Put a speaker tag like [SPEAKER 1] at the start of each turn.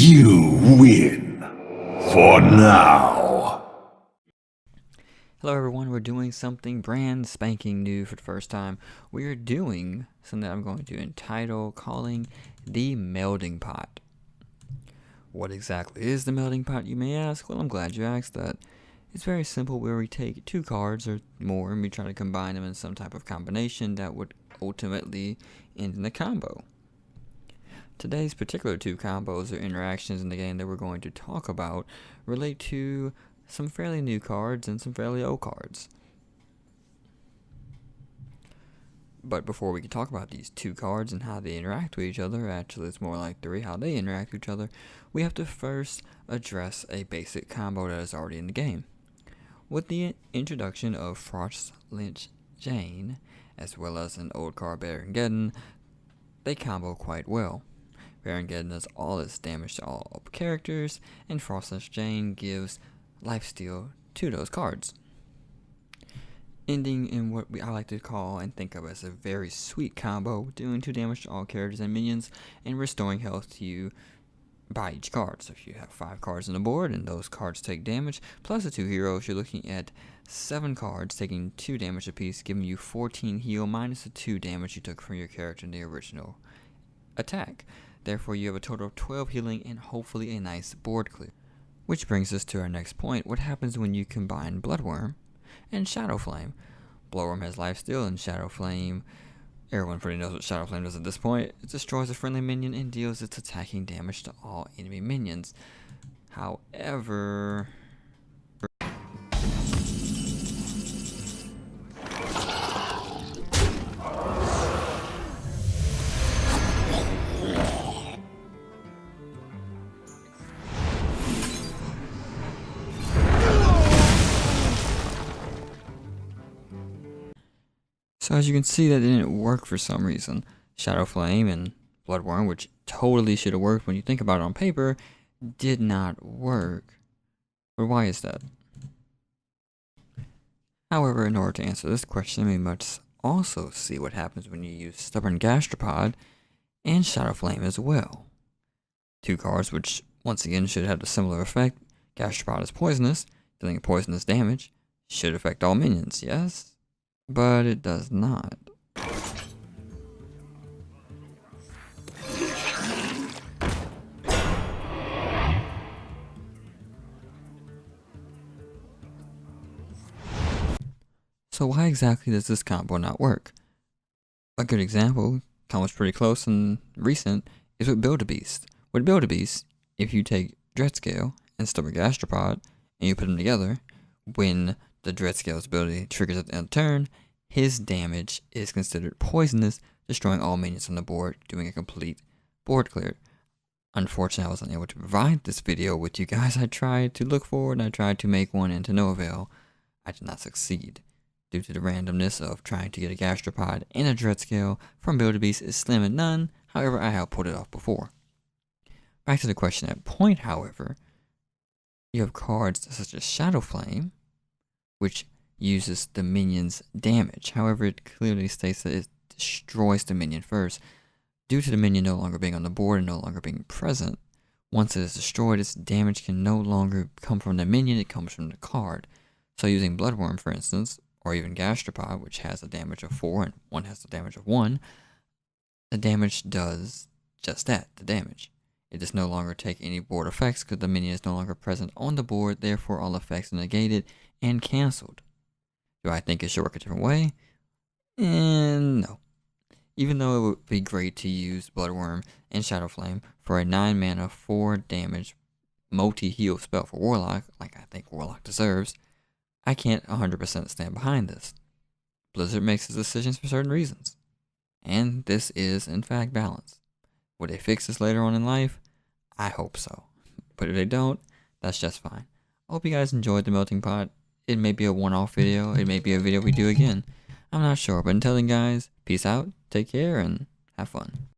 [SPEAKER 1] You win. For now.
[SPEAKER 2] Hello everyone, we're doing something brand spanking new for the first time. We're doing something I'm going to entitle calling the Melding Pot. What exactly is the Melding Pot, you may ask? Well, I'm glad you asked that. It's very simple, where we take two cards or more and we try to combine them in some type of combination that would ultimately end in a combo. Today's particular two combos or interactions in the game that we're going to talk about relate to some fairly new cards and some fairly old cards. But before we can talk about these two cards and how they interact with each other, actually it's more like three, how they interact with each other, we have to first address a basic combo that is already in the game. With the introduction of Frost Lynch Jane, as well as an old card Baron, they combo quite well. Baron does all its damage to all characters, and Frost Lynch Jane gives lifesteal to those cards, ending in what I like to call and think of as a very sweet combo, doing 2 damage to all characters and minions and restoring health to you by each card. So if you have 5 cards on the board and those cards take damage, plus the 2 heroes, you're looking at 7 cards taking 2 damage apiece, giving you 14 heal minus the 2 damage you took from your character in the original attack. Therefore, you have a total of 12 healing and hopefully a nice board clear. Which brings us to our next point. What happens when you combine Bloodworm and Shadow Flame? Bloodworm has lifesteal, and Shadow Flame, everyone pretty knows what Shadow Flame does at this point. It destroys a friendly minion and deals its attacking damage to all enemy minions. However, so as you can see, that didn't work for some reason. Shadow Flame and Bloodworm, which totally should have worked when you think about it on paper, did not work. But why is that? However, in order to answer this question, we must also see what happens when you use Stubborn Gastropod and Shadow Flame as well. 2 cards which, once again, should have a similar effect. Gastropod is poisonous, dealing poisonous damage, should affect all minions, yes? But it does not. So why exactly does this combo not work? A good example, comes pretty close and recent, is with Build-A-Beast. With Build-A-Beast, if you take Dreadscale and Stubborn Gastropod and you put them together, when the Dreadscale's ability triggers at the end of the turn, his damage is considered poisonous, destroying all minions on the board, doing a complete board clear. Unfortunately, I wasn't able to provide this video with you guys. I tried to look forward, and I tried to make one, and to no avail. I did not succeed, due to the randomness of trying to get a Gastropod and a Dreadscale from Build-A-Beast is slim and none. However, I have pulled it off before. Back to the question at point, however, you have cards such as Shadow Flame, which uses the minion's damage. However, it clearly states that it destroys the minion first. Due to the minion no longer being on the board and no longer being present, once it is destroyed, its damage can no longer come from the minion, it comes from the card. So using Bloodworm, for instance, or even Gastropod, which has a damage of 4 and one has a damage of 1, the damage does just that, the damage. It does no longer take any board effects because the minion is no longer present on the board, therefore all effects are negated and cancelled. Do I think it should work a different way? No. Even though it would be great to use Bloodworm and Shadow Flame for a 9 mana, 4 damage, multi-heal spell for Warlock, like I think Warlock deserves, I can't 100% stand behind this. Blizzard makes its decisions for certain reasons. And this is, in fact, balanced. Will they fix this later on in life? I hope so. But if they don't, that's just fine. I hope you guys enjoyed the Melting Pot. It may be a one-off video. It may be a video we do again. I'm not sure. But until then, guys, peace out, take care, and have fun.